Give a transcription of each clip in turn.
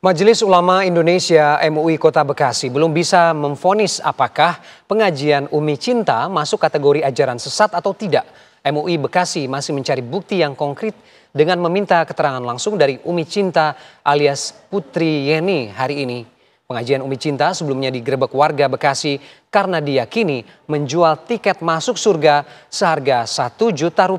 Majelis Ulama Indonesia MUI Kota Bekasi belum bisa memvonis apakah pengajian Umi Cinta masuk kategori ajaran sesat atau tidak. MUI Bekasi masih mencari bukti yang konkret dengan meminta keterangan langsung dari Umi Cinta alias Putri Yeni hari ini. Pengajian Umi Cinta sebelumnya digerebek warga Bekasi karena diyakini menjual tiket masuk surga seharga Rp1 juta.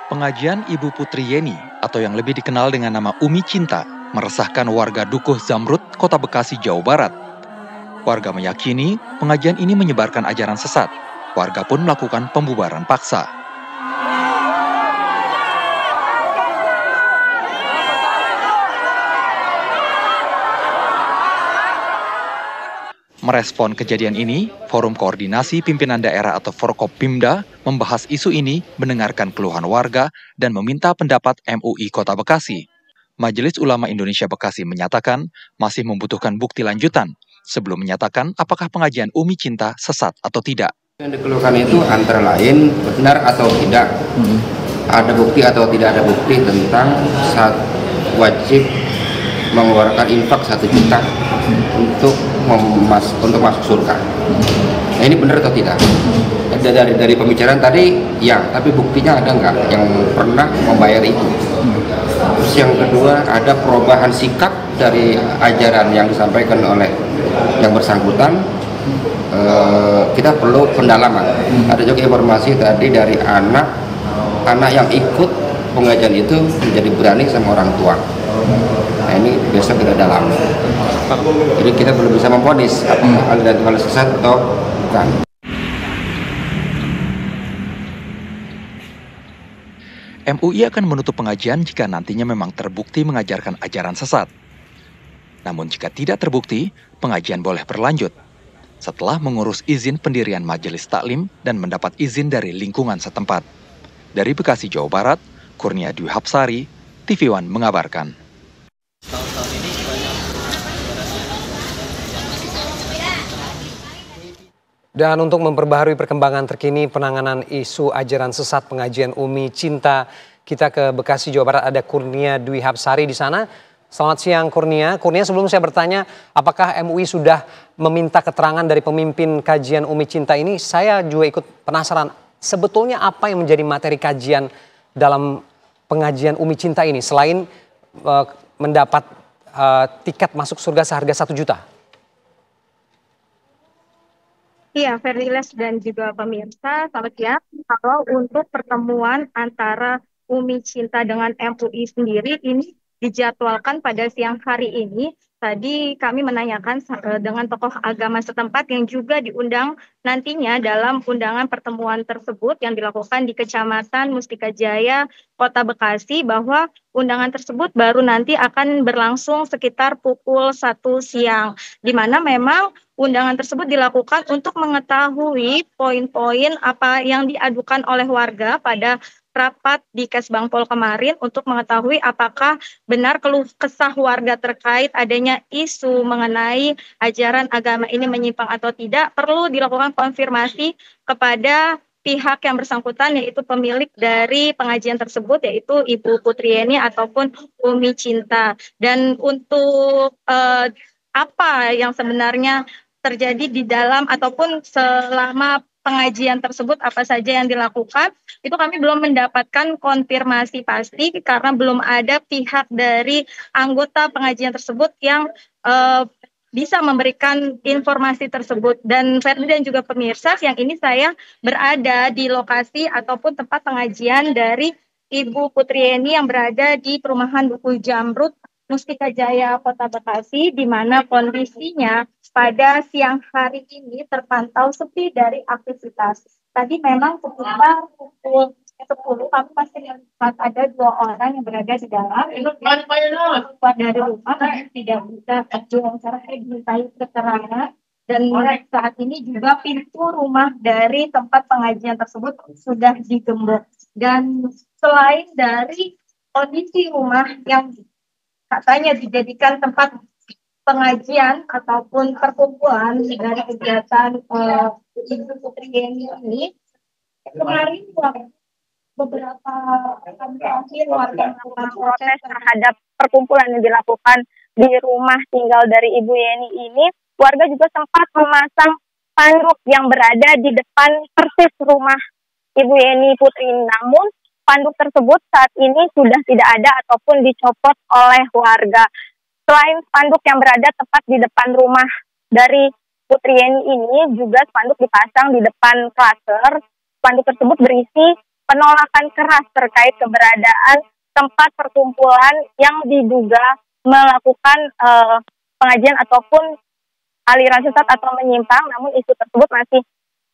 Pengajian Ibu Putri Yeni atau yang lebih dikenal dengan nama Umi Cinta meresahkan warga Dukuh Zamrud, Kota Bekasi, Jawa Barat. Warga meyakini pengajian ini menyebarkan ajaran sesat. Warga pun melakukan pembubaran paksa. Merespon kejadian ini, Forum Koordinasi Pimpinan Daerah atau Forkopimda membahas isu ini, mendengarkan keluhan warga, dan meminta pendapat MUI Kota Bekasi. Majelis Ulama Indonesia Bekasi menyatakan masih membutuhkan bukti lanjutan sebelum menyatakan apakah pengajian Umi Cinta sesat atau tidak. Yang dikeluhkan itu antara lain benar atau tidak, ada bukti atau tidak ada bukti tentang wajib mengeluarkan infak 1 juta untuk masuk surga. Nah, ini benar atau tidak? Dari pembicaraan tadi ya, tapi buktinya ada nggak yang pernah membayar itu? Terus yang kedua, ada perubahan sikap dari ajaran yang disampaikan oleh yang bersangkutan. Kita perlu pendalaman. Ada juga informasi tadi dari anak yang ikut pengajian itu menjadi berani sama orang tua. Nah, ini besok kita dalam. Jadi kita belum bisa memvonis apakah ada sesat atau bukan. MUI akan menutup pengajian jika nantinya memang terbukti mengajarkan ajaran sesat. Namun jika tidak terbukti, pengajian boleh berlanjut setelah mengurus izin pendirian majelis taklim dan mendapat izin dari lingkungan setempat. Dari Bekasi, Jawa Barat, Kurnia Dwi Hapsari, TV One mengabarkan. Dan untuk memperbaharui perkembangan terkini penanganan isu ajaran sesat pengajian Umi Cinta, kita ke Bekasi, Jawa Barat, ada Kurnia Dwi Hapsari di sana. Selamat siang Kurnia. Kurnia, sebelum saya bertanya apakah MUI sudah meminta keterangan dari pemimpin kajian Umi Cinta ini, saya juga ikut penasaran sebetulnya apa yang menjadi materi kajian dalam pengajian Umi Cinta ini selain mendapat tiket masuk surga seharga 1 juta. Iya, Ferdiles dan juga pemirsa, selamat siang. Kalau untuk pertemuan antara Umi Cinta dengan MUI sendiri ini dijadwalkan pada siang hari ini. Tadi kami menanyakan dengan tokoh agama setempat yang juga diundang nantinya dalam undangan pertemuan tersebut yang dilakukan di Kecamatan Mustika Jaya, Kota Bekasi, bahwa undangan tersebut baru nanti akan berlangsung sekitar pukul 1 siang, di mana memang undangan tersebut dilakukan untuk mengetahui poin-poin apa yang diadukan oleh warga pada rapat di Kesbangpol kemarin untuk mengetahui apakah benar keluh kesah warga terkait adanya isu mengenai ajaran agama ini menyimpang atau tidak, perlu dilakukan konfirmasi kepada pihak yang bersangkutan, yaitu pemilik dari pengajian tersebut, yaitu Ibu Putri Yeni ataupun Umi Cinta. Dan untuk apa yang sebenarnya terjadi di dalam ataupun selama pengajian tersebut, apa saja yang dilakukan, itu kami belum mendapatkan konfirmasi pasti karena belum ada pihak dari anggota pengajian tersebut yang bisa memberikan informasi tersebut. Dan Ferdi dan juga pemirsa, siang ini saya berada di lokasi ataupun tempat pengajian dari Ibu Putri Yeni yang berada di perumahan Dukuh Zamrud, Mustika Jaya, Kota Bekasi, di mana kondisinya pada siang hari ini terpantau sepi dari aktivitas. Tadi memang sekitar pukul 10 kami masih melihat ada 2 orang yang berada di dalam. Keluar dari rumah tidak bisa diwawancara, dimintai keterangan. Dan saat ini juga pintu rumah dari tempat pengajian tersebut sudah digembok. Dan selain dari kondisi rumah yang katanya dijadikan tempat pengajian ataupun perkumpulan dari kegiatan Ibu Putri Yeni ini, kemarin beberapa terakhir warga melakukan protes terhadap perkumpulan yang dilakukan di rumah tinggal dari Ibu Yeni ini. Warga juga sempat memasang spanduk yang berada di depan persis rumah Ibu Yeni Putri. Namun spanduk tersebut saat ini sudah tidak ada ataupun dicopot oleh warga. Selain spanduk yang berada tepat di depan rumah dari Putri Yeni ini, juga spanduk dipasang di depan klaster. Spanduk tersebut berisi penolakan keras terkait keberadaan tempat perkumpulan yang diduga melakukan pengajian ataupun aliran sesat atau menyimpang. Namun isu tersebut masih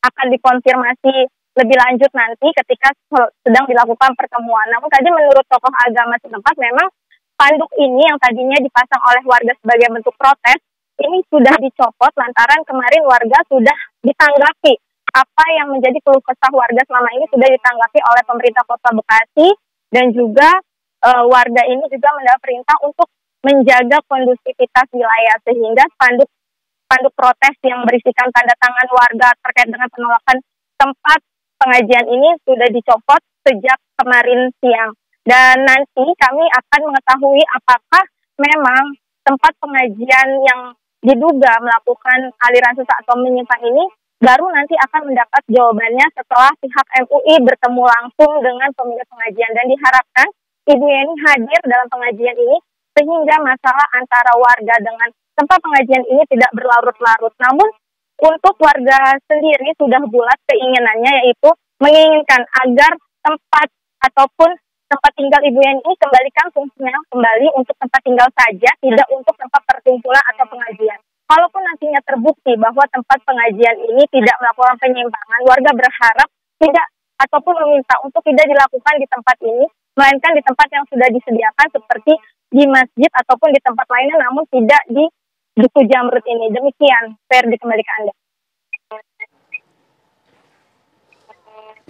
akan dikonfirmasi lebih lanjut nanti ketika sedang dilakukan pertemuan. Namun tadi menurut tokoh agama setempat, memang spanduk ini yang tadinya dipasang oleh warga sebagai bentuk protes, ini sudah dicopot lantaran kemarin warga sudah ditanggapi. Apa yang menjadi keluh kesah warga selama ini sudah ditanggapi oleh pemerintah Kota Bekasi, dan juga warga ini juga mendapat perintah untuk menjaga kondusivitas wilayah, sehingga spanduk protes yang berisikan tanda tangan warga terkait dengan penolakan tempat pengajian ini sudah dicopot sejak kemarin siang. Dan nanti kami akan mengetahui apakah memang tempat pengajian yang diduga melakukan aliran sesat atau menyimpang ini baru nanti akan mendapat jawabannya setelah pihak MUI bertemu langsung dengan pemilik pengajian. Dan diharapkan Ibu Yeni hadir dalam pengajian ini sehingga masalah antara warga dengan tempat pengajian ini tidak berlarut-larut. Namun untuk warga sendiri sudah bulat keinginannya, yaitu menginginkan agar tempat ataupun tempat tinggal Ibu Yeni ini kembalikan fungsinya kembali untuk tempat tinggal saja, tidak untuk tempat perkumpulan atau pengajian. Kalaupun nantinya terbukti bahwa tempat pengajian ini tidak melakukan penyimpangan, warga berharap tidak ataupun meminta untuk tidak dilakukan di tempat ini, melainkan di tempat yang sudah disediakan seperti di masjid ataupun di tempat lainnya, namun tidak di Duku Jamrut ini. Demikian, Ferdi, kembali ke Anda.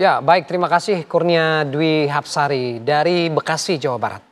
Ya, baik, terima kasih Kurnia Dwi Hapsari dari Bekasi, Jawa Barat.